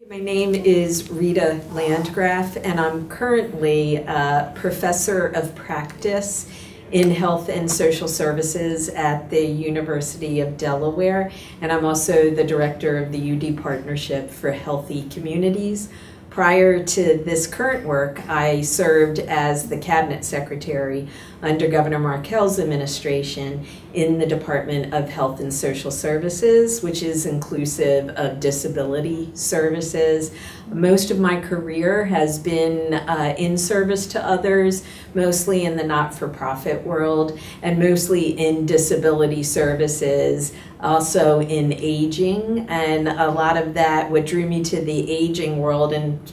My name is Rita Landgraf, and I'm currently a professor of practice in health and social services at the University of Delaware, and I'm also the director of the UD Partnership for Healthy Communities. Prior to this current work, I served as the cabinet secretary under Governor Markell's administration in the Department of Health and Social Services, which is inclusive of disability services. Most of my career has been in service to others, mostly in the not-for-profit world, and mostly in disability services, also in aging, and a lot of that, what drew me to the aging world, and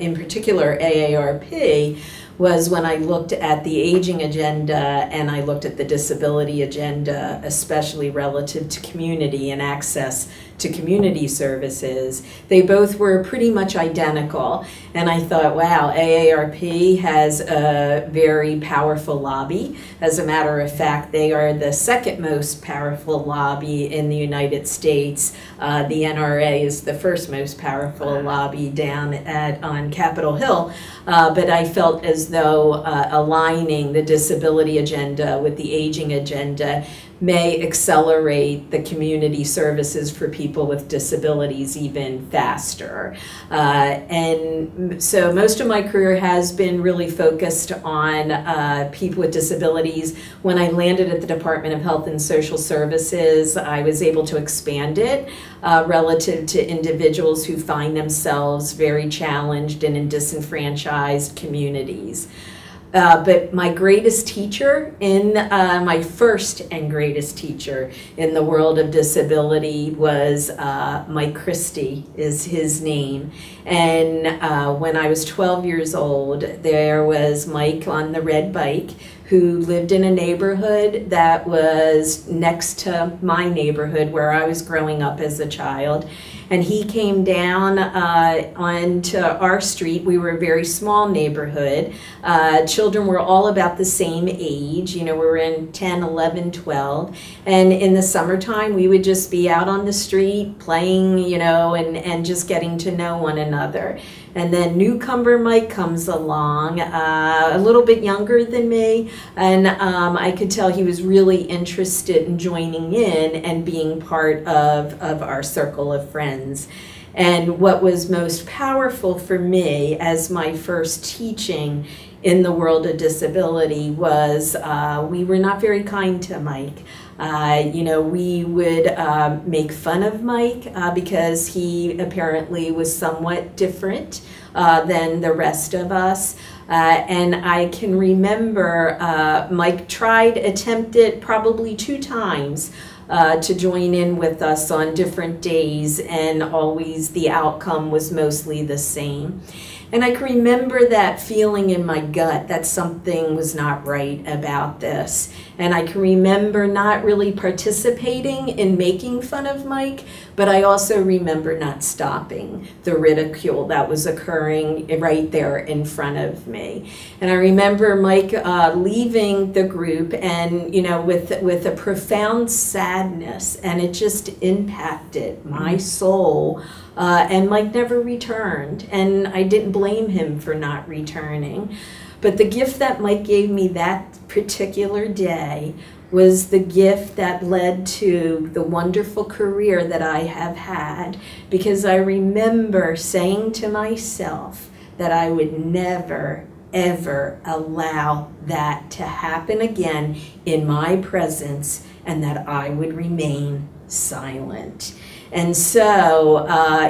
in particular AARP, was when I looked at the aging agenda and I looked at the disability agenda, especially relative to community and access to community services. They both were pretty much identical, and I thought, wow, AARP has a very powerful lobby. As a matter of fact, they are the second most powerful lobby in the United States. The NRA is the first most powerful lobby down on Capitol Hill, but I felt as though aligning the disability agenda with the aging agenda may accelerate the community services for people with disabilities even faster. And so most of my career has been really focused on people with disabilities. When I landed at the Department of Health and Social Services, I was able to expand it relative to individuals who find themselves very challenged and in disenfranchised communities. But my greatest teacher my first and greatest teacher in the world of disability was Mike Christie is his name. And when I was 12 years old, there was Mike on the red bike who lived in a neighborhood that was next to my neighborhood where I was growing up as a child. And he came down onto our street. We were a very small neighborhood. Children were all about the same age. You know, we were in 10, 11, 12. And in the summertime, we would just be out on the street playing, you know, and just getting to know one another. And then newcomer Mike comes along, a little bit younger than me, and I could tell he was really interested in joining in and being part of our circle of friends. And what was most powerful for me as my first teaching in the world of disability was we were not very kind to Mike. You know, we would make fun of Mike because he apparently was somewhat different than the rest of us. And I can remember Mike attempted probably 2 times to join in with us on different days, and always the outcome was mostly the same. And I can remember that feeling in my gut that something was not right about this. And I can remember not really participating in making fun of Mike, but I also remember not stopping the ridicule that was occurring right there in front of me. And I remember Mike leaving the group, and you know, with a profound sadness, and it just impacted my soul. And Mike never returned, and I didn't blame him for not returning. But the gift that Mike gave me that particular day was the gift that led to the wonderful career that I have had, because I remember saying to myself that I would never, ever allow that to happen again in my presence, and that I would remain silent. And so,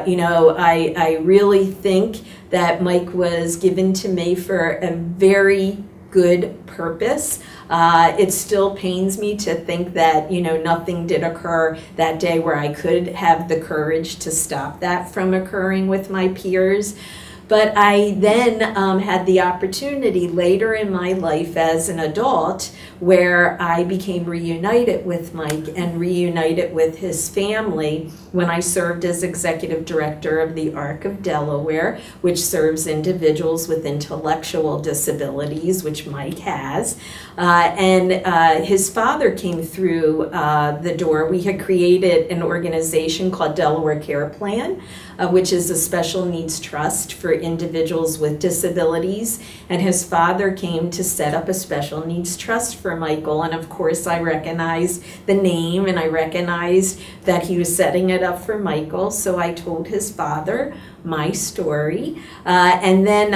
you know, I really think that Mike was given to me for a very good purpose. It still pains me to think that, you know, nothing did occur that day where I could have the courage to stop that from occurring with my peers. But I then had the opportunity later in my life as an adult where I became reunited with Mike and reunited with his family when I served as executive director of the ARC of Delaware, which serves individuals with intellectual disabilities, which Mike has. And his father came through the door. We had created an organization called Delaware Care Plan, which is a special needs trust for individuals with disabilities. And his father came to set up a special needs trust for Michael. And of course, I recognized the name and I recognized that he was setting it up for Michael. So I told his father my story. And then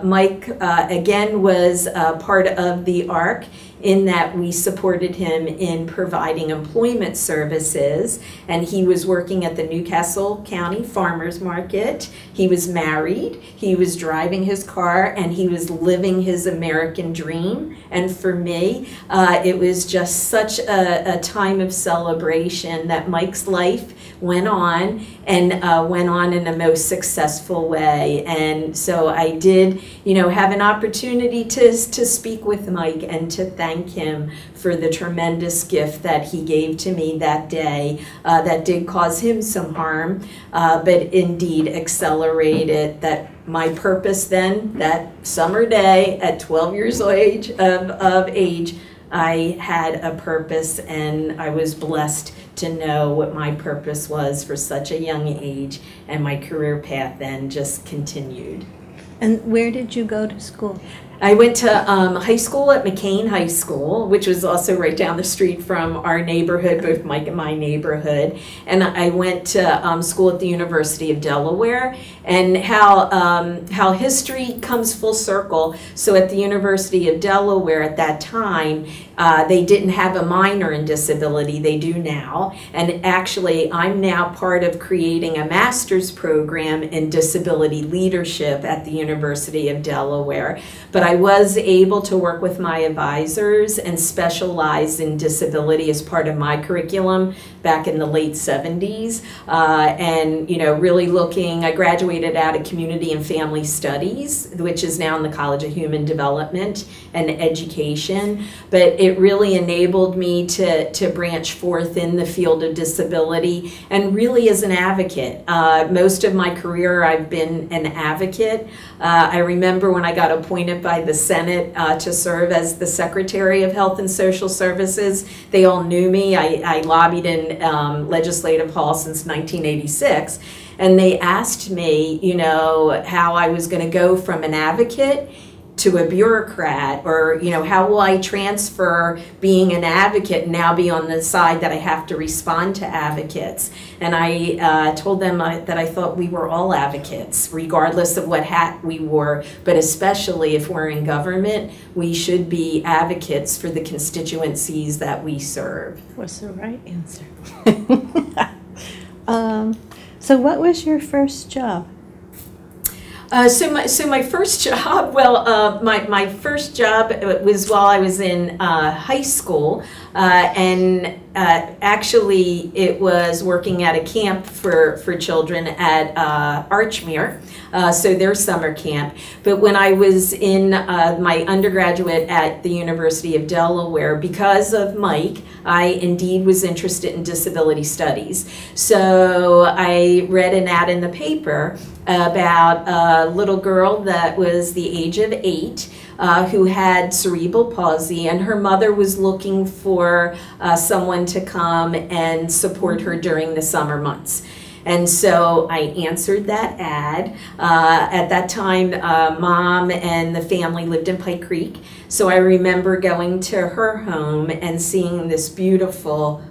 Mike, again, was part of the ARC in that we supported him in providing employment services. And he was working at the Newcastle County Farmers Market. He was married, he was driving his car, and he was living his American dream. And for me, it was just such a time of celebration that Mike's life went on and went on in a most successful way. And so I did, have an opportunity to speak with Mike and to thank him for the tremendous gift that he gave to me that day that did cause him some harm, but indeed accelerated that my purpose then, that summer day at 12 years of age, I had a purpose, and I was blessed to know what my purpose was for such a young age, and my career path then just continued. And where did you go to school? I went to high school at McCain High School, which was also right down the street from our neighborhood, both Mike and my neighborhood. And I went to school at the University of Delaware. And how history comes full circle. So at the University of Delaware at that time, they didn't have a minor in disability. They do now. And actually, I'm now part of creating a master's program in disability leadership at the University of Delaware. But I was able to work with my advisors and specialize in disability as part of my curriculum back in the late 70s. And, really looking, I graduated out of Community and Family Studies, which is now in the College of Human Development and Education. But it really enabled me to branch forth in the field of disability and really as an advocate. Most of my career I've been an advocate. I remember when I got appointed by the Senate to serve as the Secretary of Health and Social Services. They all knew me. I lobbied in Legislative Hall since 1986. And they asked me, how I was going to go from an advocate to a bureaucrat, or how will I transfer being an advocate and now be on the side that I have to respond to advocates. And I told them that I thought we were all advocates, regardless of what hat we wore, but especially if we're in government, we should be advocates for the constituencies that we serve. What's the right answer? So what was your first job? So my first job, my first job was while I was in high school, and actually it was working at a camp for children at Archmere, so their summer camp. But when I was in my undergraduate at the University of Delaware, because of Mike, I indeed was interested in disability studies. So I read an ad in the paper about a little girl that was the age of 8 who had cerebral palsy, and her mother was looking for someone to come and support her during the summer months. And so I answered that ad. At that time, Mom and the family lived in Pike Creek. So I remember going to her home and seeing this beautiful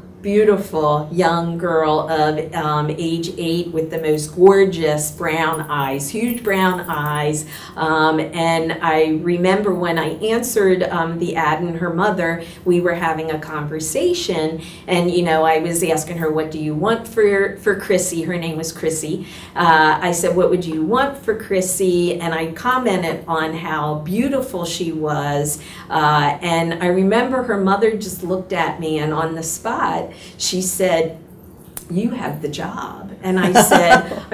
young girl of age 8 with the most gorgeous brown eyes, huge brown eyes. And I remember when I answered the ad and her mother, we were having a conversation, and I was asking her, what do you want for Chrissy? Her name was Chrissy. I said, what would you want for Chrissy? And I commented on how beautiful she was. And I remember her mother just looked at me, and on the spot, she said, you have the job. And I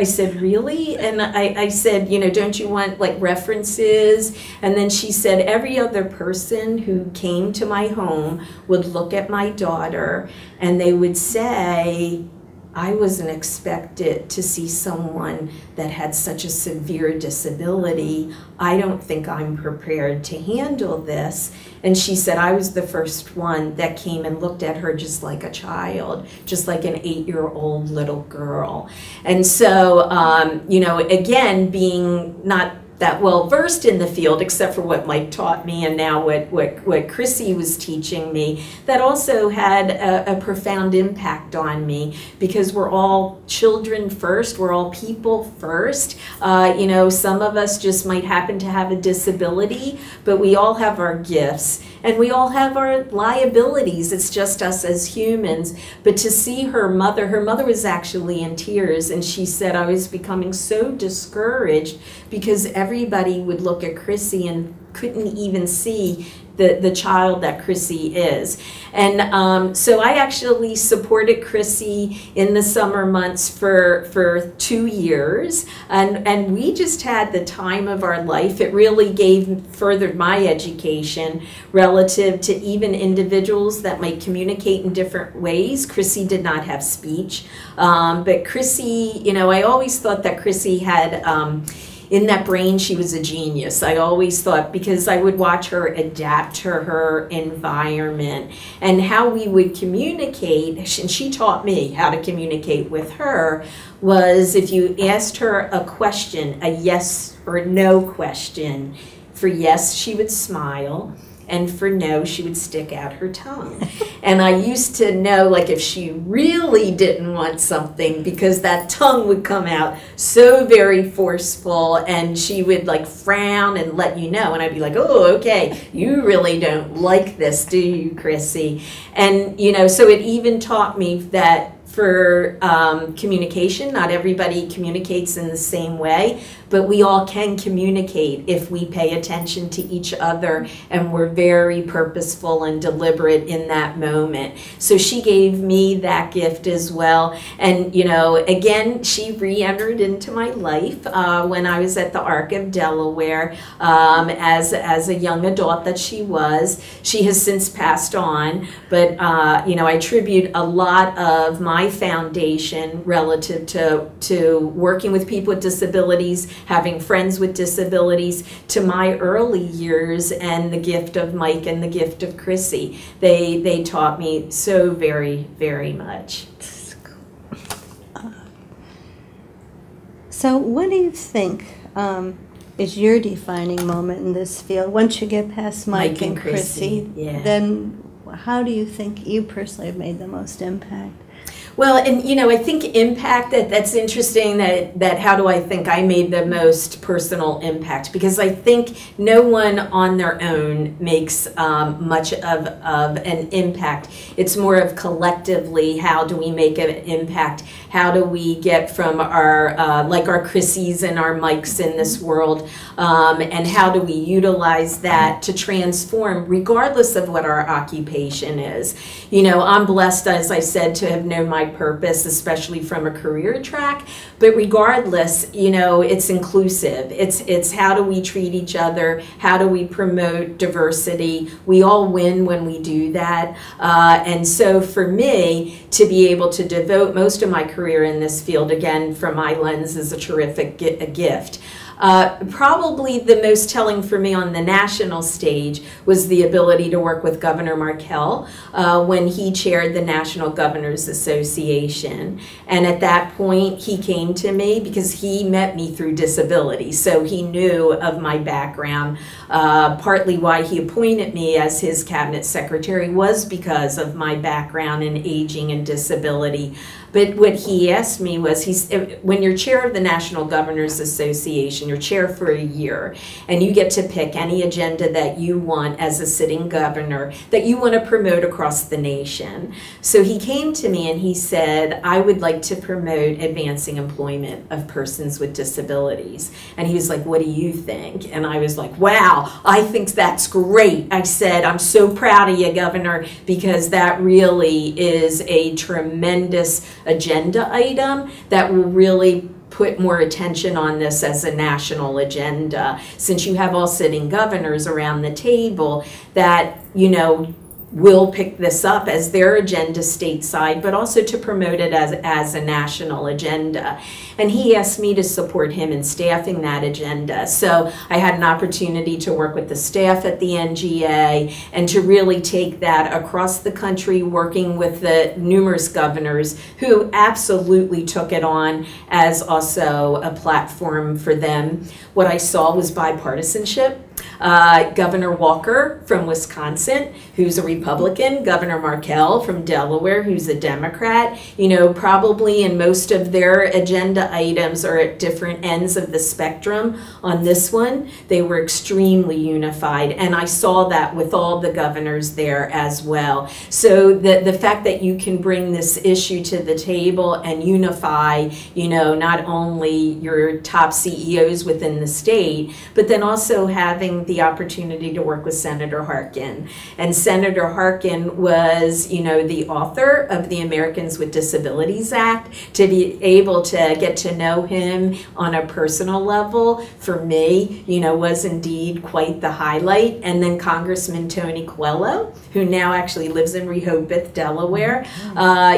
said, really? And I said, don't you want like references? And then she said, every other person who came to my home would look at my daughter and they would say, I wasn't expected to see someone that had such a severe disability. I don't think I'm prepared to handle this. And she said I was the first one that came and looked at her just like a child, just like an 8-year-old little girl. And so, you know, again, being not that well versed in the field, except for what Mike taught me and now what Chrissy was teaching me, that also had a profound impact on me, because we're all children first, we're all people first. You know, some of us just might happen to have a disability, but we all have our gifts and we all have our liabilities. It's just us as humans. But to see her mother was actually in tears, and she said, I was becoming so discouraged because everybody would look at Chrissy and couldn't even see the child that Chrissy is. And so I actually supported Chrissy in the summer months for 2 years, and we just had the time of our life. It really furthered my education relative to even individuals that might communicate in different ways. Chrissy did not have speech, but Chrissy, you know, I always thought that Chrissy had in that brain, she was a genius. I always thought, because I would watch her adapt to her environment and how we would communicate, and she taught me how to communicate with her, was if you asked her a question, a yes or no question, for yes, she would smile, and for no, she would stick out her tongue. And I used to know, like, if she really didn't want something, because that tongue would come out so very forceful, and she would like frown and let you know, and I'd be like, oh, okay, you really don't like this, do you, Chrissy? And, you know, so it even taught me that for communication, not everybody communicates in the same way, but we all can communicate if we pay attention to each other and we're very purposeful and deliberate in that moment. So she gave me that gift as well. And, you know, again, she re-entered into my life when I was at the Arc of Delaware as a young adult that she was. She has since passed on, but, you know, I attribute a lot of my foundation relative to working with people with disabilities, having friends with disabilities, to my early years, and the gift of Mike and the gift of Chrissy. They taught me so very, very much. So what do you think is your defining moment in this field? Once you get past Mike and Chrissy, yeah. Then how do you think you personally have made the most impact? Well, and you know, I think impact, that's interesting, that how do I think I made the most personal impact, because I think no one on their own makes much of an impact. It's more of collectively, how do we make an impact? How do we get from our, like our Chrissys and our Mikes in this world, and how do we utilize that to transform regardless of what our occupation is? You know, I'm blessed, as I said, to have known my purpose, especially from a career track, but regardless, you know, it's inclusive. It's how do we treat each other? How do we promote diversity? We all win when we do that. And so for me, to be able to devote most of my career in this field, again, from my lens, is a terrific gift. Probably the most telling for me on the national stage was the ability to work with Governor Markell when he chaired the National Governors Association. And at that point, he came to me because he met me through disability. So he knew of my background. Partly why he appointed me as his cabinet secretary was because of my background in aging and disability. But what he asked me was, when you're chair of the National Governors Association, you're chair for a year, and you get to pick any agenda that you want as a sitting governor that you want to promote across the nation. So he came to me and he said, I would like to promote advancing employment of persons with disabilities. And he was like, what do you think? And I was like, wow, I think that's great. I said, I'm so proud of you, Governor, because that really is a tremendous agenda item that will really put more attention on this as a national agenda, since you have all sitting governors around the table, that, you know, will pick this up as their agenda stateside, but also to promote it as a national agenda. And he asked me to support him in staffing that agenda. So I had an opportunity to work with the staff at the NGA and to really take that across the country, working with the numerous governors who absolutely took it on as also a platform for them. What I saw was bipartisanship. Governor Walker from Wisconsin, who's a Republican, Governor Markell from Delaware, who's a Democrat, you know, probably in most of their agenda items are at different ends of the spectrum. On this one, they were extremely unified, and I saw that with all the governors there as well. So the fact that you can bring this issue to the table and unify, you know, not only your top CEOs within the state, but then also having the opportunity to work with Senator Harkin. And Senator Harkin was, you know, the author of the Americans with Disabilities Act. To be able to get to know him on a personal level, for me, you know, was indeed quite the highlight. And then Congressman Tony Coelho, who now actually lives in Rehoboth, Delaware,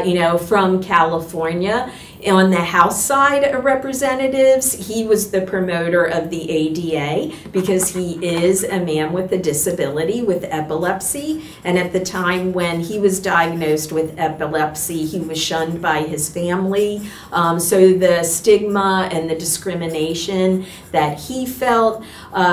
you know, from California. On the House side of representatives, he was the promoter of the ADA because he is a man with a disability with epilepsy. And at the time when he was diagnosed with epilepsy, he was shunned by his family. So the stigma and the discrimination that he felt,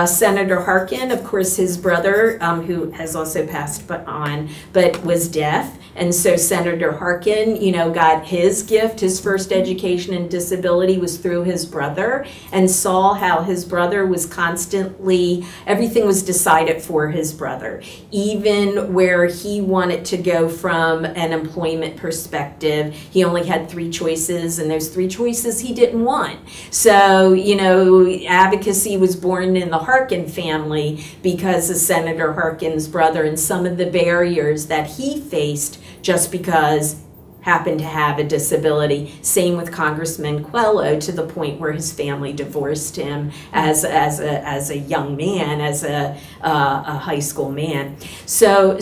Senator Harkin, of course, his brother, who has also passed on, but was deaf. And so Senator Harkin, you know, got his gift, his first education in disability was through his brother, and saw how his brother was constantly, everything was decided for his brother. Even where he wanted to go from an employment perspective, he only had 3 choices, and those 3 choices he didn't want. So, you know, advocacy was born in the Harkin family because of Senator Harkin's brother and some of the barriers that he faced just because happened to have a disability. Same with Congressman Coelho, to the point where his family divorced him as a young man, as a high school man. So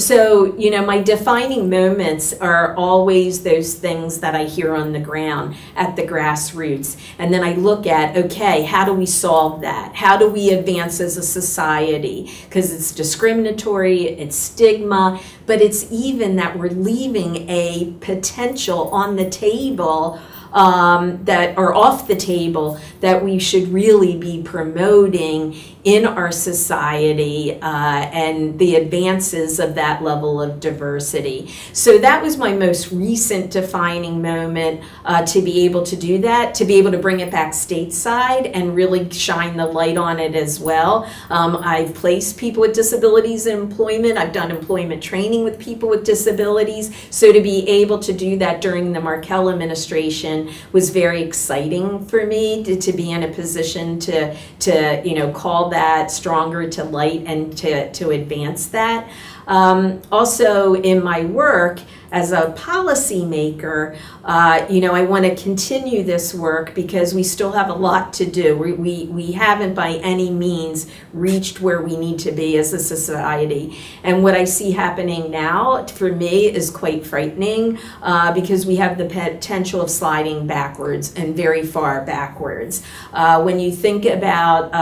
you know, my defining moments are always those things that I hear on the ground at the grassroots, and then I look at, okay, how do we solve that? How do we advance as a society? Because it's discriminatory, it's stigma, but it's even that we're leaving a potential on the table that are off the table that we should really be promoting in our society and the advances of that level of diversity. So that was my most recent defining moment, to be able to do that, to be able to bring it back stateside and really shine the light on it as well. I've placed people with disabilities in employment. I've done employment training with people with disabilities. So to be able to do that during the Markell administration was very exciting for me, to be in a position to you know, call that stronger to light and to advance that. Also in my work as a policymaker, you know, I want to continue this work because we still have a lot to do. We haven't by any means reached where we need to be as a society. And what I see happening now, for me, is quite frightening because we have the potential of sliding backwards and very far backwards. When you think about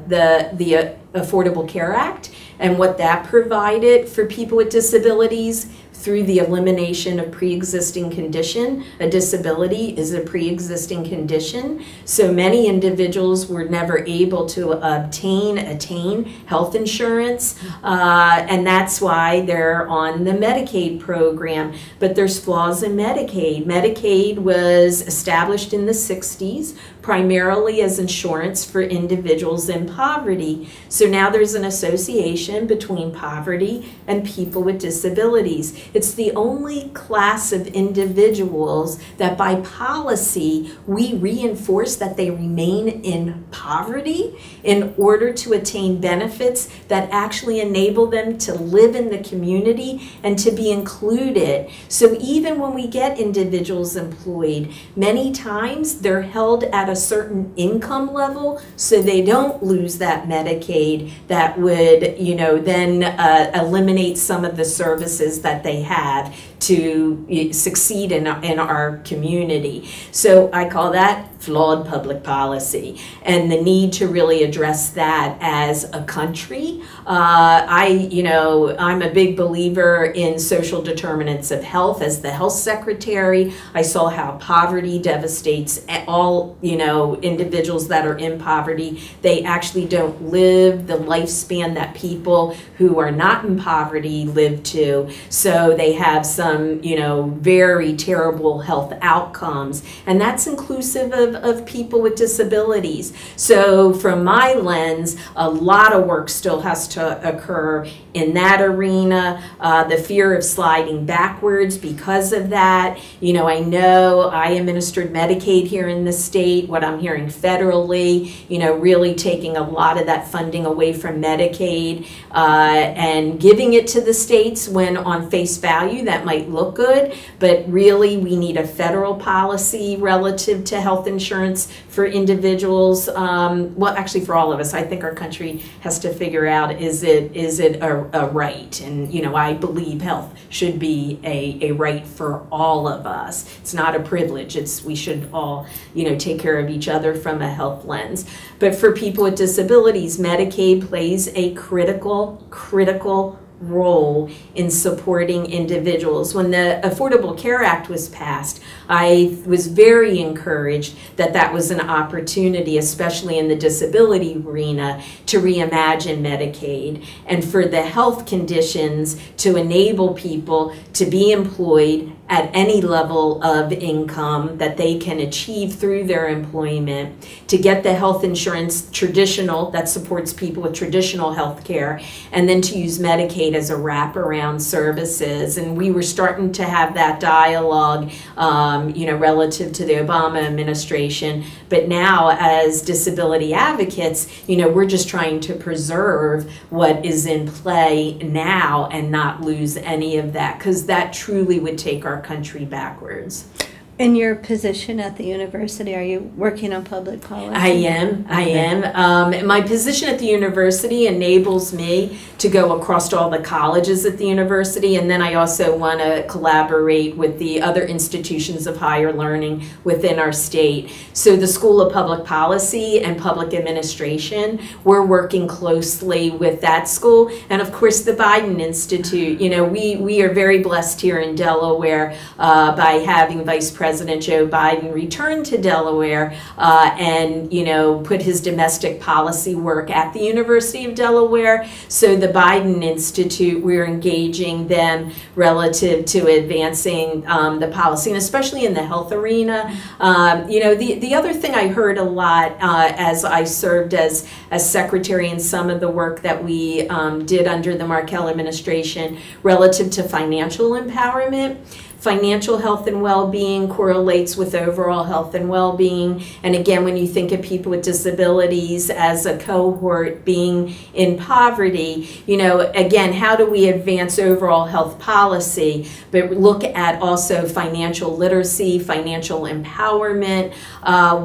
the Affordable Care Act and what that provided for people with disabilities, through the elimination of pre-existing condition. A disability is a pre-existing condition. So many individuals were never able to attain health insurance, and that's why they're on the Medicaid program. But there's flaws in Medicaid. Medicaid was established in the 60s, primarily as insurance for individuals in poverty. So now there's an association between poverty and people with disabilities. It's the only class of individuals that by policy we reinforce that they remain in poverty in order to attain benefits that actually enable them to live in the community and to be included. So even when we get individuals employed, many times they're held at a certain income level so they don't lose that Medicaid that would, you know, then eliminate some of the services that they have to succeed in our community. So I call that flawed public policy, and the need to really address that as a country. I'm a big believer in social determinants of health. As the health secretary, I saw how poverty devastates all, individuals that are in poverty. They actually don't live the lifespan that people who are not in poverty live to. So they have some, very terrible health outcomes, and that's inclusive of people with disabilities. So from my lens, a lot of work still has to occur in that arena. The fear of sliding backwards because of that. I know I administered Medicaid here in the state. What I'm hearing federally, really taking a lot of that funding away from Medicaid and giving it to the states when on face value that might look good, but really we need a federal policy relative to health insurance for individuals. Well, actually for all of us. I think our country has to figure out, is it a right? And I believe health should be a right for all of us. It's not a privilege. We should all take care of each other from a health lens. But for people with disabilities, Medicaid plays a critical role in supporting individuals. When the Affordable Care Act was passed, I was very encouraged that that was an opportunity, especially in the disability arena, to reimagine Medicaid and for the health conditions to enable people to be employed at any level of income that they can achieve through their employment, to get the health insurance traditional that supports people with traditional health care, and then to use Medicaid as a wraparound services. And we were starting to have that dialogue, relative to the Obama administration. But now, as disability advocates, we're just trying to preserve what is in play now and not lose any of that, because that truly would take our country backwards. In your position at the university, are you working on public policy? I am. My position at the university enables me to go across all the colleges at the university, and then I also want to collaborate with the other institutions of higher learning within our state. So the School of Public Policy and Public Administration, we're working closely with that school, and of course the Biden Institute. We are very blessed here in Delaware by having Vice President Joe Biden return to Delaware and put his domestic policy work at the University of Delaware. So the Biden Institute, we're engaging them relative to advancing the policy, and especially in the health arena. The other thing I heard a lot as I served as secretary in some of the work that we did under the Markell administration relative to financial empowerment. Financial health and well-being correlates with overall health and well-being. And again, when you think of people with disabilities as a cohort being in poverty, again, how do we advance overall health policy, but look at also financial literacy, financial empowerment.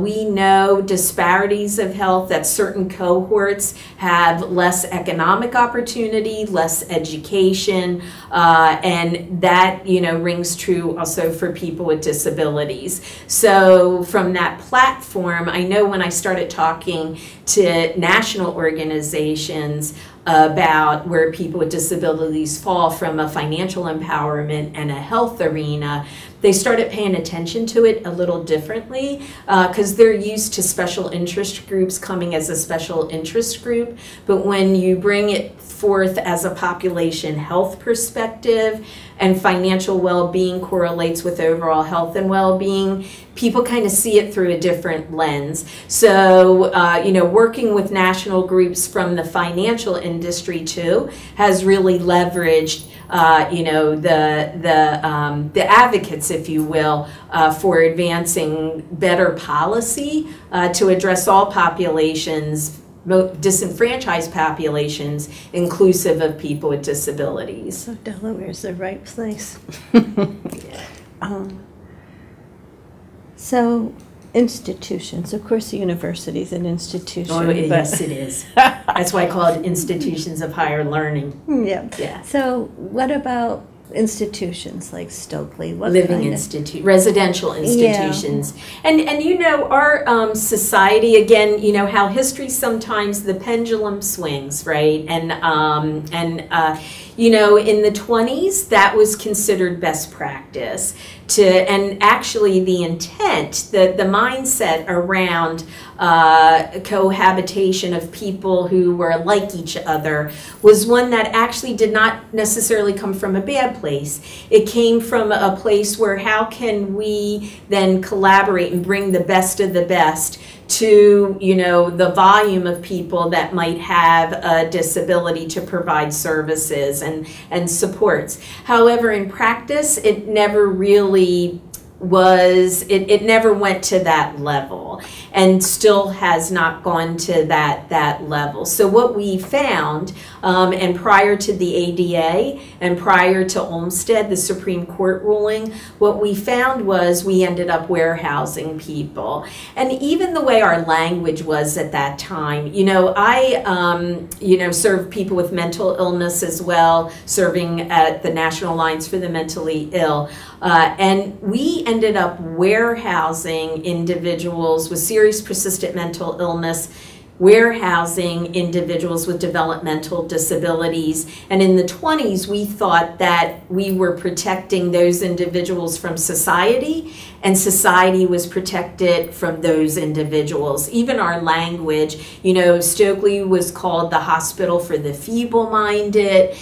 We know disparities of health, that certain cohorts have less economic opportunity, less education, and that, rings true also for people with disabilities. So from that platform, I know when I started talking to national organizations about where people with disabilities fall from a financial empowerment and a health arena, they started paying attention to it a little differently because they're used to special interest groups coming as a special interest group. But when you bring it forth as a population health perspective and financial well-being correlates with overall health and well-being, people kind of see it through a different lens. So, working with national groups from the financial industry too has really leveraged the advocates, if you will, for advancing better policy to address all populations, disenfranchised populations, inclusive of people with disabilities. So Delaware's the right place. So institutions. Of course, the university is an institution. Oh, yes, it is. That's why I call it institutions of higher learning. Yeah. Yeah. So what about institutions like Stokely? What residential institutions. Yeah. And you know, our society, again, you know how history sometimes the pendulum swings, right? And you know, in the 20s, that was considered best practice and actually the intent, the mindset around cohabitation of people who were like each other was one that actually did not necessarily come from a bad place. It came from a place where how can we then collaborate and bring the best of the best to, you know, the volume of people that might have a disability to provide services and supports. However, in practice, it never really was, it never went to that level and still has not gone to that level. So what we found, and prior to the ADA and prior to Olmsted, the Supreme Court ruling, what we found was we ended up warehousing people. And even the way our language was at that time, you know, I, you know, served people with mental illness as well, serving at the National Alliance for the Mentally Ill. And we ended up warehousing individuals with serious persistent mental illness, warehousing individuals with developmental disabilities. And in the 20s, we thought that we were protecting those individuals from society, and society was protected from those individuals. Even our language, you know, Stokely was called the Hospital for the Feeble-Minded.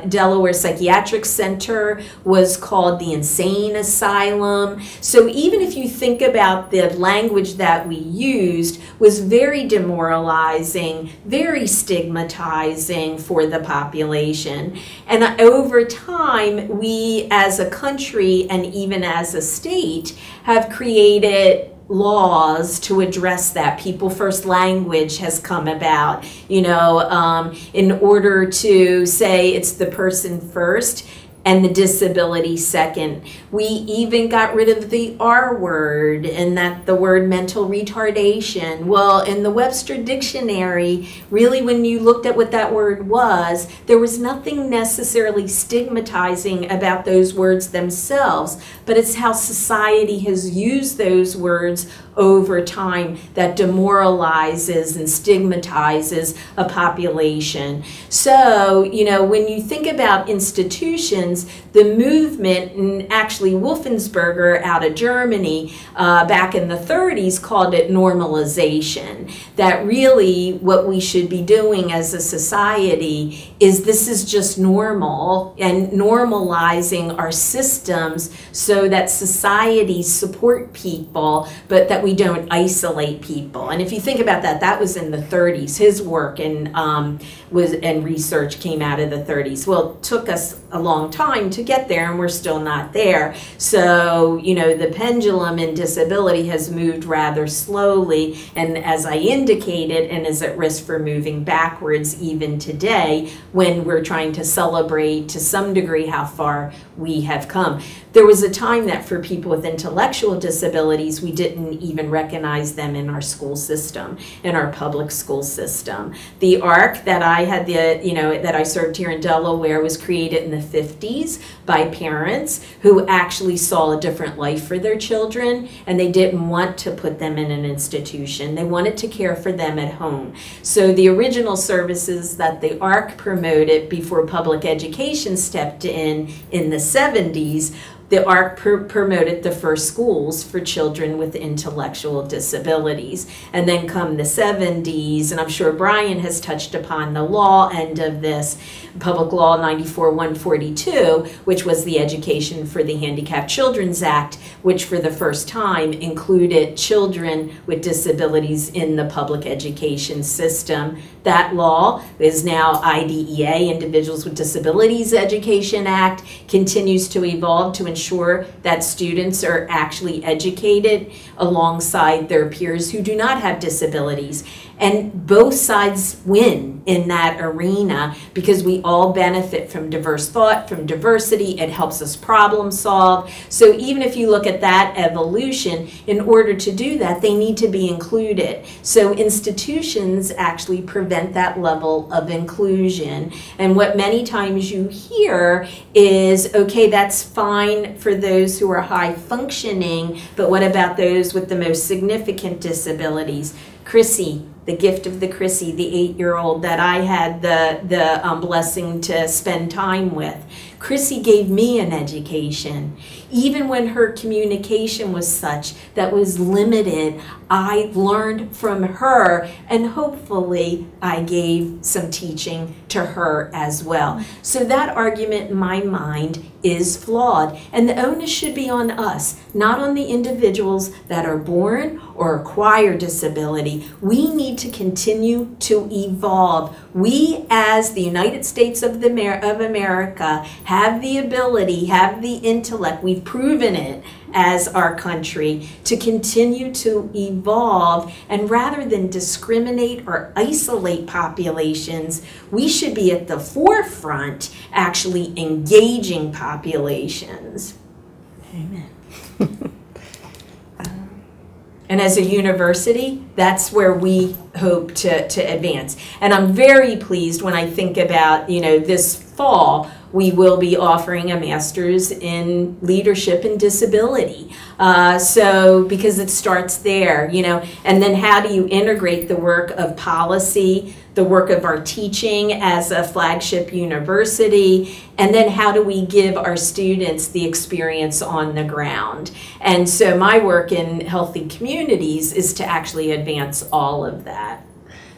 Delaware Psychiatric Center was called the Insane Asylum. So even if you think about the language that we used was very demoralizing, very stigmatizing for the population. And over time, we as a country and even as a state have created laws to address that. People first language has come about, you know, in order to say it's the person first and the disability second. We even got rid of the R word and that the word mental retardation. Well, in the Webster Dictionary, really when you looked at what that word was, there was nothing necessarily stigmatizing about those words themselves, but it's how society has used those words over time that demoralizes and stigmatizes a population. So, you know, when you think about institutions, the movement, and actually Wolfensberger out of Germany back in the 30s called it normalization. That really what we should be doing as a society is this is just normal, and normalizing our systems so that societies support people, but that we don't isolate people. And if you think about that, that was in the 30s. His work and research came out of the 30s. Well, it took us a long time to get there, and we're still not there. So, you know, the pendulum in disability has moved rather slowly, and as I indicated, and is at risk for moving backwards even today when we're trying to celebrate to some degree how far we have come. There was a time that for people with intellectual disabilities, we didn't even recognize them in our school system, in our public school system. The ARC that I had that I served here in Delaware was created in the 50s by parents who actually saw a different life for their children, and they didn't want to put them in an institution. They wanted to care for them at home. So the original services that the ARC promoted before public education stepped in the 70s, the ARC promoted the first schools for children with intellectual disabilities. And then come the 70s, and I'm sure Brian has touched upon the law end of this, Public Law 94-142, which was the Education for the Handicapped Children's Act, which for the first time included children with disabilities in the public education system. That law is now IDEA, Individuals with Disabilities Education Act, continues to evolve to ensure that students are actually educated alongside their peers who do not have disabilities. And both sides win in that arena because we all benefit from diverse thought, from diversity. It helps us problem solve. So even if you look at that evolution, in order to do that, they need to be included. So institutions actually prevent that level of inclusion. And what many times you hear is, okay, that's fine for those who are high functioning, but what about those with the most significant disabilities? Chrissy, the gift of the Chrissy, the 8-year-old that I had the blessing to spend time with. Chrissy gave me an education. Even when her communication was such that was limited, I learned from her, and hopefully I gave some teaching to her as well. So that argument in my mind is flawed, and the onus should be on us, not on the individuals that are born or acquire disability. We need to continue to evolve. We, as the United States of America, have the ability, have the intellect, we've proven it as our country, to continue to evolve, and rather than discriminate or isolate populations, we should be at the forefront actually engaging populations. Amen. And as a university, that's where we hope to advance. And I'm very pleased when I think about, this fall, we will be offering a master's in leadership and disability. So because it starts there, and then how do you integrate the work of policy, the work of our teaching as a flagship university, and then how do we give our students the experience on the ground? And so my work in Healthy Communities is to actually advance all of that.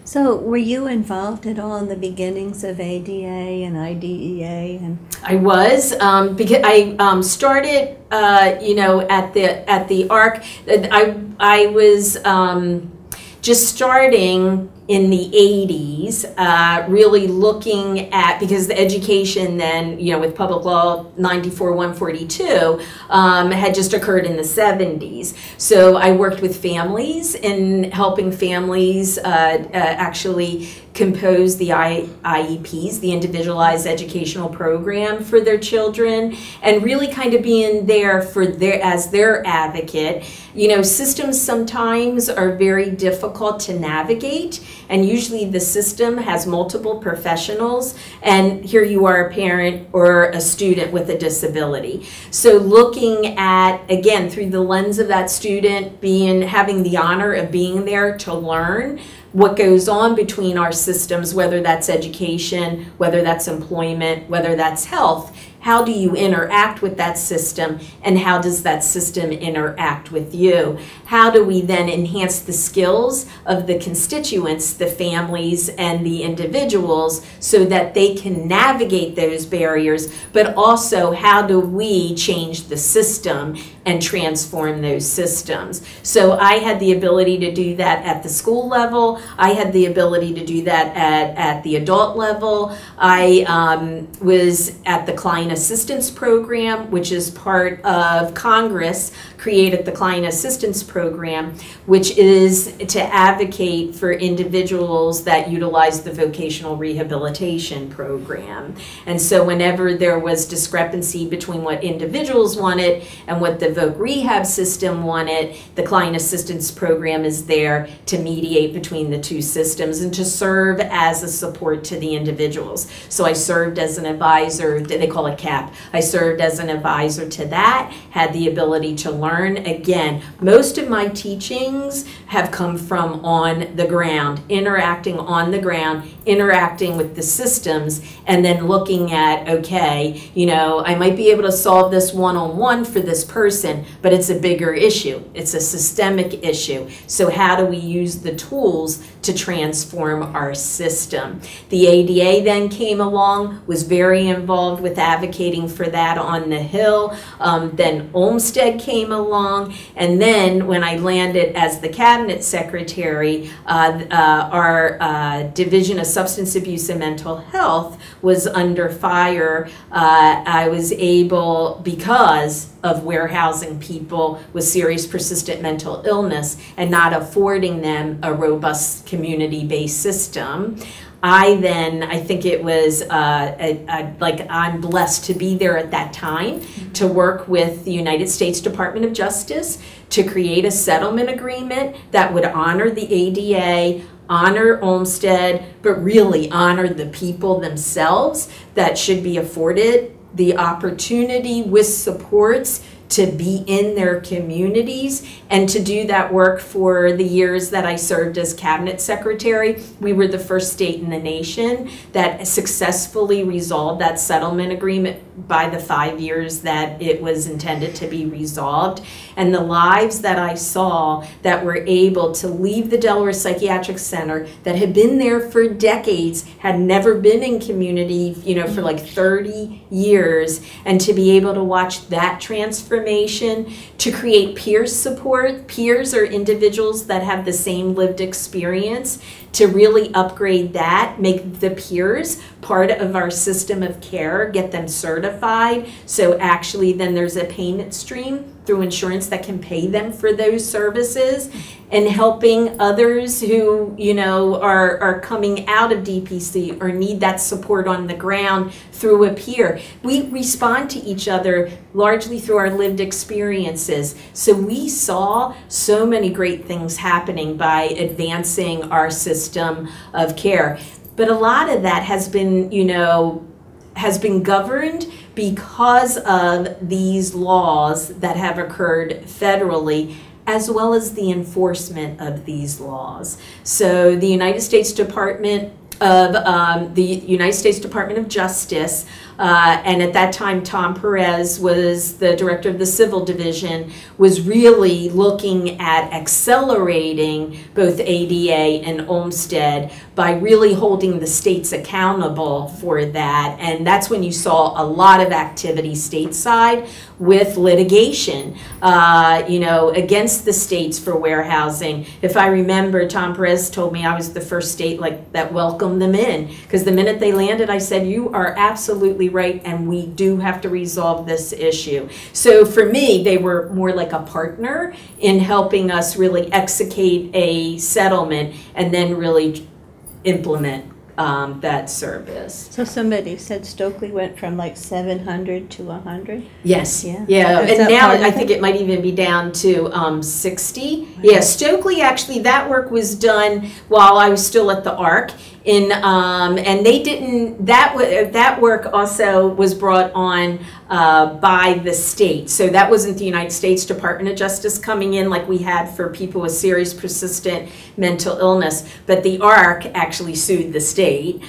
So were you involved at all in the beginnings of ADA and IDEA? I was, because I started, at the ARC. I was just starting in the 80s, really looking at, because the education then, with Public Law 94-142, had just occurred in the 70s. So I worked with families in helping families actually compose the IEPs, the Individualized Educational Program for their children, and really kind of being there for as their advocate. Systems sometimes are very difficult to navigate, and usually the system has multiple professionals, and here you are, a parent or a student with a disability. So looking at, again, through the lens of that student, having the honor of being there to learn what goes on between our systems, whether that's education, whether that's employment, whether that's health. How do you interact with that system, and how does that system interact with you? How do we then enhance the skills of the constituents, the families and the individuals, so that they can navigate those barriers, but also how do we change the system and transform those systems? So I had the ability to do that at the school level. I had the ability to do that at the adult level. I was at the Client Assistance Program, which is part of Congress, created the Client Assistance Program, which is to advocate for individuals that utilize the Vocational Rehabilitation Program. And so whenever there was discrepancy between what individuals wanted and what the Voc Rehab system wanted, the Client Assistance Program is there to mediate between the two systems and to serve as a support to the individuals. So I served as an advisor, they call it CAP. I served as an advisor to that, had the ability to learn. Again, most of my teachings have come from on the ground, interacting on the ground, interacting with the systems, and then looking at, okay, I might be able to solve this one-on-one for this person, but it's a bigger issue. It's a systemic issue. So how do we use the tools to transform our system? The ADA then came along, was very involved with advocating for that on the Hill. Then Olmsted came along, and then when I landed as the cabinet secretary, our Division of Substance Abuse and Mental Health was under fire. I was able, because of warehousing people with serious persistent mental illness and not affording them a robust community-based system. I think it was like I'm blessed to be there at that time to work with the United States Department of Justice to create a settlement agreement that would honor the ADA, honor Olmsted, but really honor the people themselves that should be afforded the opportunity with supports to be in their communities and to do that work. For the years that I served as cabinet secretary, we were the first state in the nation that successfully resolved that settlement agreement by the 5 years that it was intended to be resolved. And the lives that I saw that were able to leave the Delaware Psychiatric Center that had been there for decades, had never been in community, you know, for like 30 years, and to be able to watch that transformation, to create peer support. Peers are individuals that have the same lived experience, to really upgrade that, make the peers part of our system of care, get them certified, so actually then there's a payment stream through insurance that can pay them for those services, and helping others who, you know, are coming out of DPC or need that support on the ground through a peer. We respond to each other largely through our lived experiences. So we saw so many great things happening by advancing our system of care. But a lot of that has been, you know, has been governed because of these laws that have occurred federally, as well as the enforcement of these laws. So the United States Department of Justice, and at that time Tom Perez was the director of the Civil Division, was really looking at accelerating both ADA and Olmsted by really holding the states accountable for that. And that's when you saw a lot of activity stateside with litigation, you know, against the states for warehousing. If I remember, Tom Perez told me I was the first state that welcomed them in, because the minute they landed, I said, you are absolutely right, and we do have to resolve this issue. So for me, they were more like a partner in helping us really execute a settlement and then really implement that service. So somebody said Stokely went from like 700 to 100? Yes. Yeah. Yeah. And now I think it might even be down to 60. Wow. Yeah. Stokely, actually, that work was done while I was still at the ARC. And they didn't, that work also was brought on by the state. So that wasn't the United States Department of Justice coming in like we had for people with serious persistent mental illness, but the ARC actually sued the state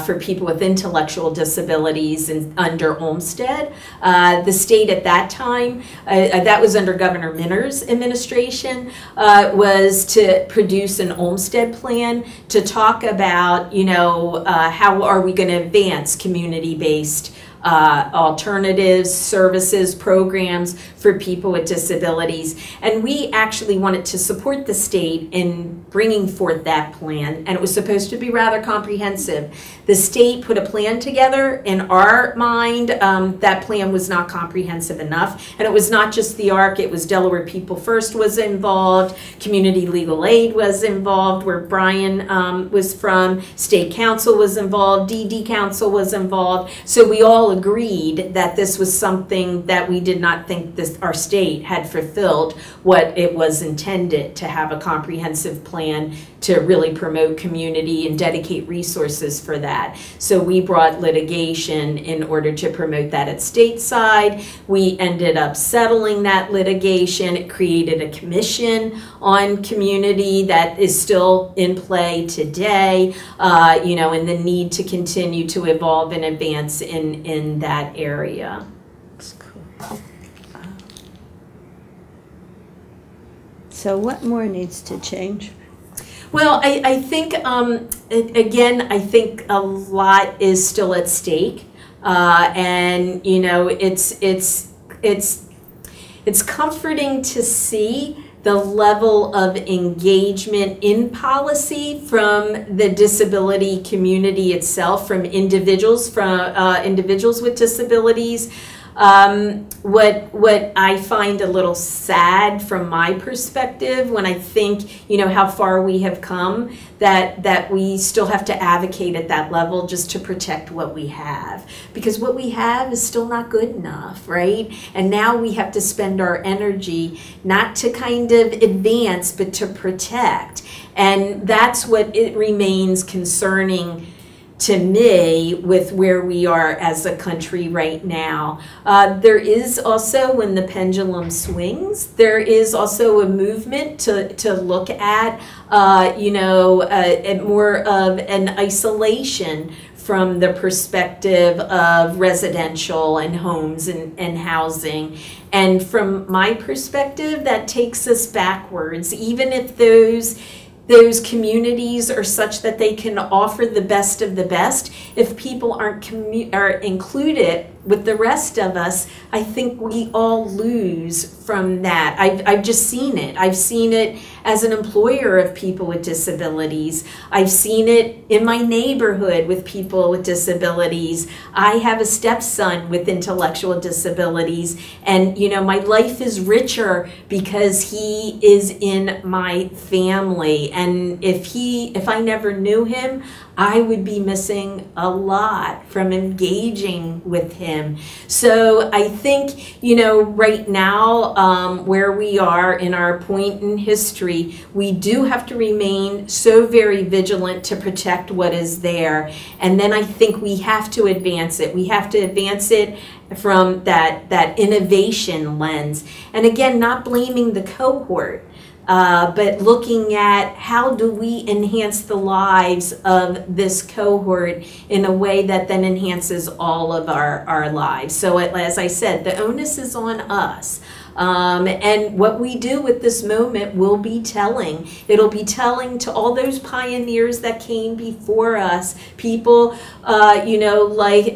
for people with intellectual disabilities and under Olmsted. The state at that time, that was under Governor Minner's administration, was to produce an Olmsted plan to talk about, you know, how are we going to advance community-based alternatives, services, programs for people with disabilities. And we actually wanted to support the state in bringing forth that plan, and it was supposed to be rather comprehensive. The state put a plan together. In our mind, that plan was not comprehensive enough, and it was not just the ARC, it was Delaware People First was involved, Community Legal Aid was involved, where Brian was from, State Council was involved, DD Council was involved, so we all agreed that this was something that we did not think our state had fulfilled what it was intended to have, a comprehensive plan to really promote community and dedicate resources for that. So we brought litigation in order to promote that at stateside. We ended up settling that litigation. It created a commission on community that is still in play today, you know, and the need to continue to evolve and advance in that area. That's cool. So what more needs to change? Well, I think, again, I think a lot is still at stake. And, you know, it's comforting to see the level of engagement in policy from the disability community itself, from individuals with disabilities, What I find a little sad from my perspective when I think, you know, how far we have come, that we still have to advocate at that level just to protect what we have. Because what we have is still not good enough, right? And now we have to spend our energy not to kind of advance, but to protect. And that's what it remains concerning to me with where we are as a country right now. There is also, when the pendulum swings, there is also a movement to look at, you know, more of an isolation from the perspective of residential and homes and housing. And from my perspective, that takes us backwards, even if those communities are such that they can offer the best of the best. If people aren't included with the rest of us, I think we all lose from that. I've just seen it. I've seen it as an employer of people with disabilities. I've seen it in my neighborhood with people with disabilities. I have a stepson with intellectual disabilities, and you know, my life is richer because he is in my family. And if I never knew him, I would be missing a lot from engaging with him. So I think, you know, right now, where we are in our point in history, we do have to remain so very vigilant to protect what is there. And then I think we have to advance it. We have to advance it from that innovation lens. And again, not blaming the cohort, but looking at how do we enhance the lives of this cohort in a way that then enhances all of our lives. So as I said, the onus is on us. And what we do with this moment will be telling. It'll be telling to all those pioneers that came before us, people, you know, like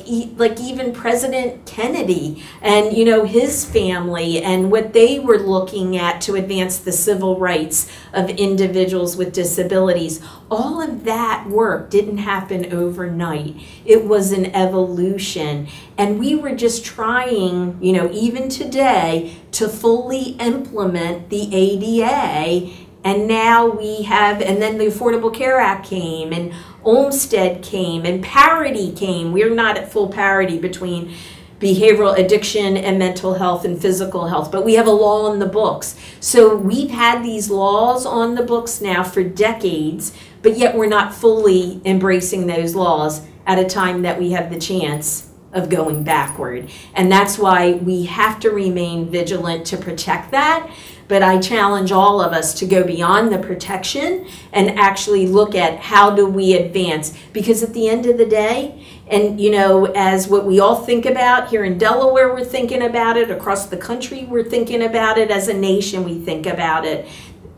even President Kennedy and, you know, his family and what they were looking at to advance the civil rights of individuals with disabilities. All of that work didn't happen overnight. It was an evolution. And we were just trying, you know, even today, to fully implement the ADA. And now we have, and then the Affordable Care Act came, and Olmstead came, and parity came. We're not at full parity between behavioral addiction and mental health and physical health, but we have a law on the books. So we've had these laws on the books now for decades, but yet we're not fully embracing those laws at a time that we have the chance of going backward. And that's why we have to remain vigilant to protect that. But I challenge all of us to go beyond the protection and actually look at how do we advance. Because at the end of the day, and you know, as what we all think about here in Delaware, we're thinking about it, across the country, we're thinking about it, as a nation, we think about it.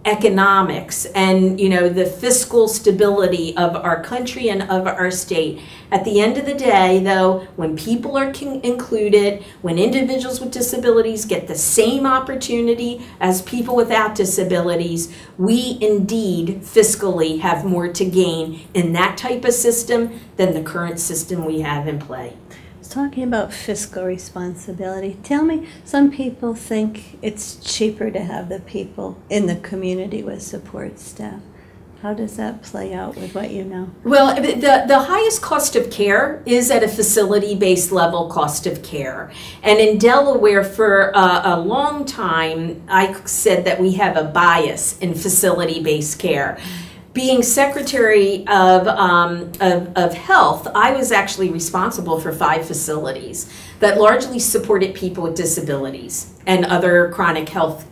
Economics and, you know, the fiscal stability of our country and of our state. At the end of the day, though, when people are included, when individuals with disabilities get the same opportunity as people without disabilities, we indeed fiscally have more to gain in that type of system than the current system we have in play. Talking about fiscal responsibility, tell me, some people think it's cheaper to have the people in the community with support staff. How does that play out with what you know? Well, the highest cost of care is at a facility-based level cost of care. And in Delaware, for a long time, I said that we have a bias in facility-based care. Being Secretary of Health, I was actually responsible for 5 facilities that largely supported people with disabilities and other chronic health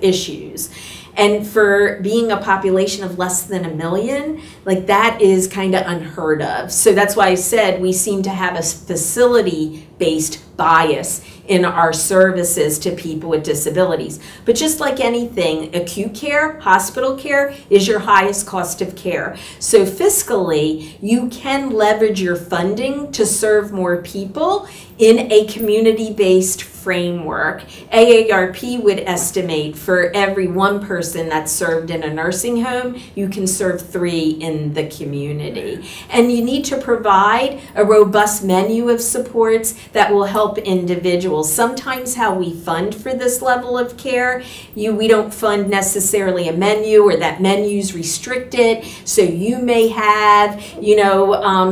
issues. And for being a population of less than 1 million, like, that is kind of unheard of. So that's why I said we seem to have a facility-based bias in our services to people with disabilities. But just like anything, acute care, hospital care is your highest cost of care. So fiscally, you can leverage your funding to serve more people in a community-based framework, AARP would estimate for every one person that's served in a nursing home, you can serve 3 in the community. And you need to provide a robust menu of supports that will help individuals. Sometimes how we fund for this level of care, we don't fund necessarily a menu, or that menu's restricted, so you may have,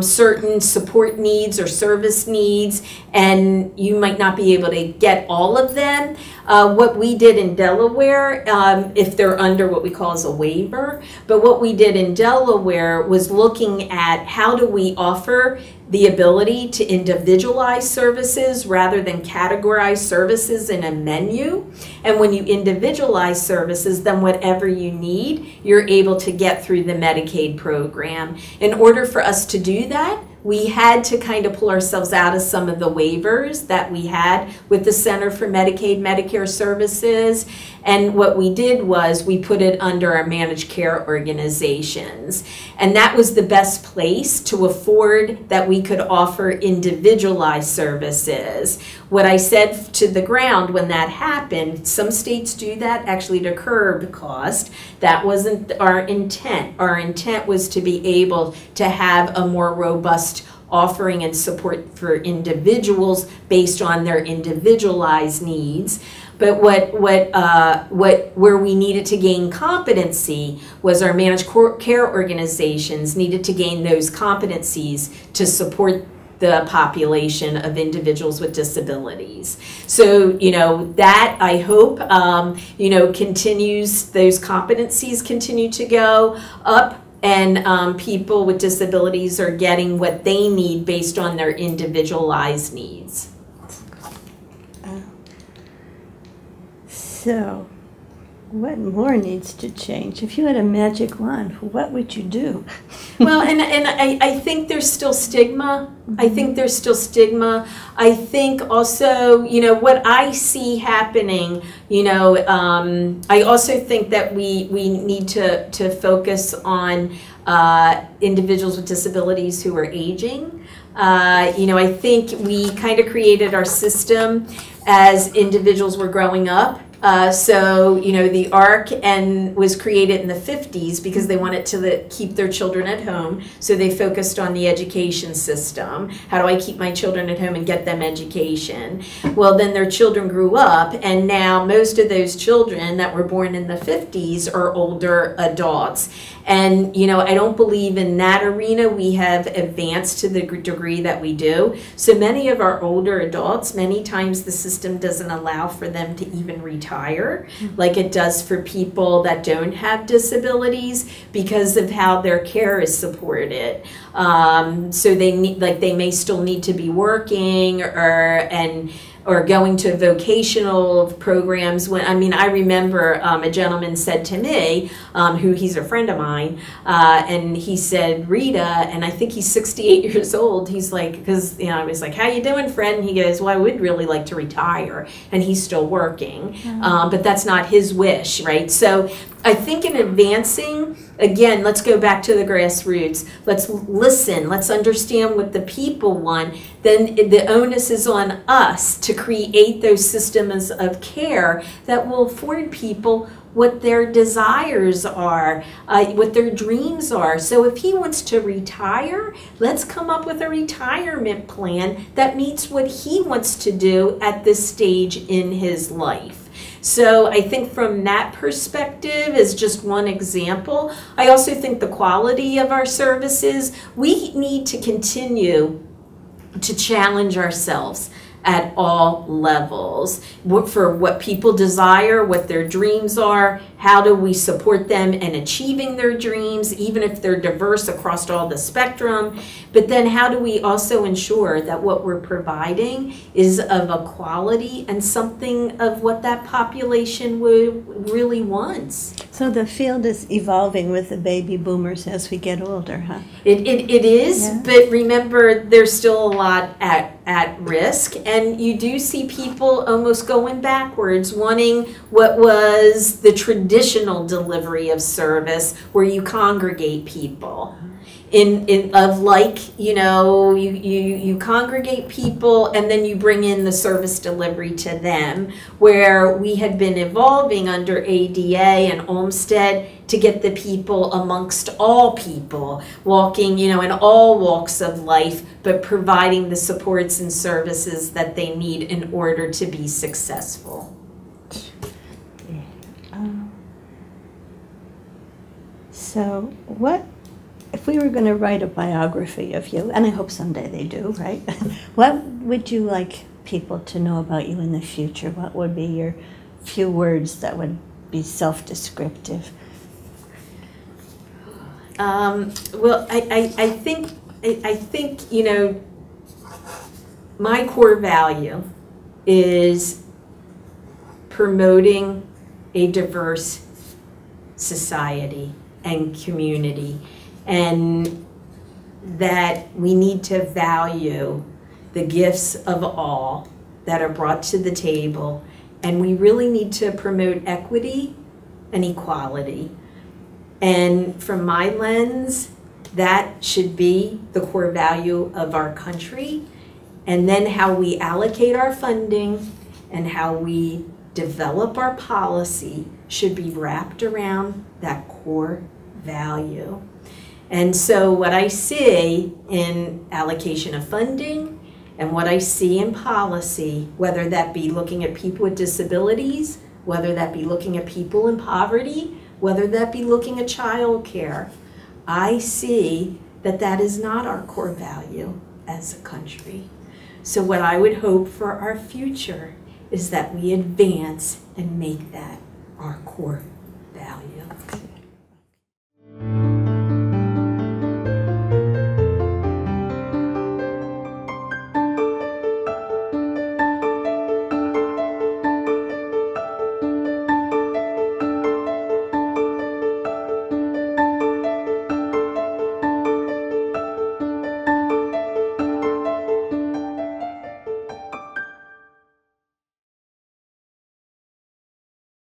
certain support needs or service needs, and you might not be able to get all of them. What we did in Delaware, if they're under what we call as a waiver, but what we did in Delaware was looking at how do we offer the ability to individualize services rather than categorize services in a menu. And when you individualize services, then whatever you need, you're able to get through the Medicaid program. In order for us to do that, we had to kind of pull ourselves out of some of the waivers that we had with the Center for Medicaid Medicare Services. And what we did was we put it under our managed care organizations. And that was the best place to afford that we could offer individualized services. What I said to the ground when that happened, some states do that actually to curb cost. That wasn't our intent. Our intent was to be able to have a more robust offering and support for individuals based on their individualized needs. But where we needed to gain competency was our managed care organizations needed to gain those competencies to support the population of individuals with disabilities. So, that I hope, continues, those competencies continue to go up, and people with disabilities are getting what they need based on their individualized needs. So, what more needs to change? If you had a magic wand, what would you do? Well, and I think there's still stigma. I think there's still stigma. I think also, what I see happening, I also think that we need to focus on individuals with disabilities who are aging. I think we kind of created our system as individuals were growing up. So, the ARC was created in the 50s because they wanted to keep their children at home. So they focused on the education system. How do I keep my children at home and get them education? Well, then their children grew up, and now most of those children that were born in the 50s are older adults. And, I don't believe in that arena we have advanced to the degree that we do. So many of our older adults, many times the system doesn't allow for them to even retire like it does for people that don't have disabilities because of how their care is supported. So they may still need to be working or going to vocational programs. I remember a gentleman said to me, he's a friend of mine, and he said, Rita, and I think he's 68 years old, he's like, because I was like, how you doing, friend? And he goes, well, I would really like to retire, and he's still working, but that's not his wish, right? So I think in advancing, again, let's go back to the grassroots. Let's listen. Let's understand what the people want. Then the onus is on us to create those systems of care that will afford people what their desires are, what their dreams are. So if he wants to retire, let's come up with a retirement plan that meets what he wants to do at this stage in his life. So I think from that perspective is just one example. I also think the quality of our services, we need to continue to challenge ourselves at all levels for what people desire, what their dreams are, how do we support them in achieving their dreams, even if they're diverse across all the spectrum, but then how do we also ensure that what we're providing is of a quality and something of what that population really wants. So the field is evolving with the baby boomers as we get older, huh? It is, yeah. But remember, there's still a lot at risk, and you do see people almost going backwards, wanting what was the traditional delivery of service where you congregate people. of like, you congregate people and then you bring in the service delivery to them, where we had been evolving under ADA and Olmsted to get the people amongst all people, walking, in all walks of life, but providing the supports and services that they need in order to be successful. So what, if we were going to write a biography of you, and I hope someday they do, right? What would you like people to know about you in the future? What would be your few words that would be self-descriptive? Well, I think, my core value is promoting a diverse society and community, and that we need to value the gifts of all that are brought to the table, and we really need to promote equity and equality. And from my lens, that should be the core value of our country, and then how we allocate our funding and how we develop our policy should be wrapped around that core value. And so what I see in allocation of funding and what I see in policy, whether that be looking at people with disabilities, whether that be looking at people in poverty, whether that be looking at child care, I see that that is not our core value as a country. So what I would hope for our future is that we advance and make that our core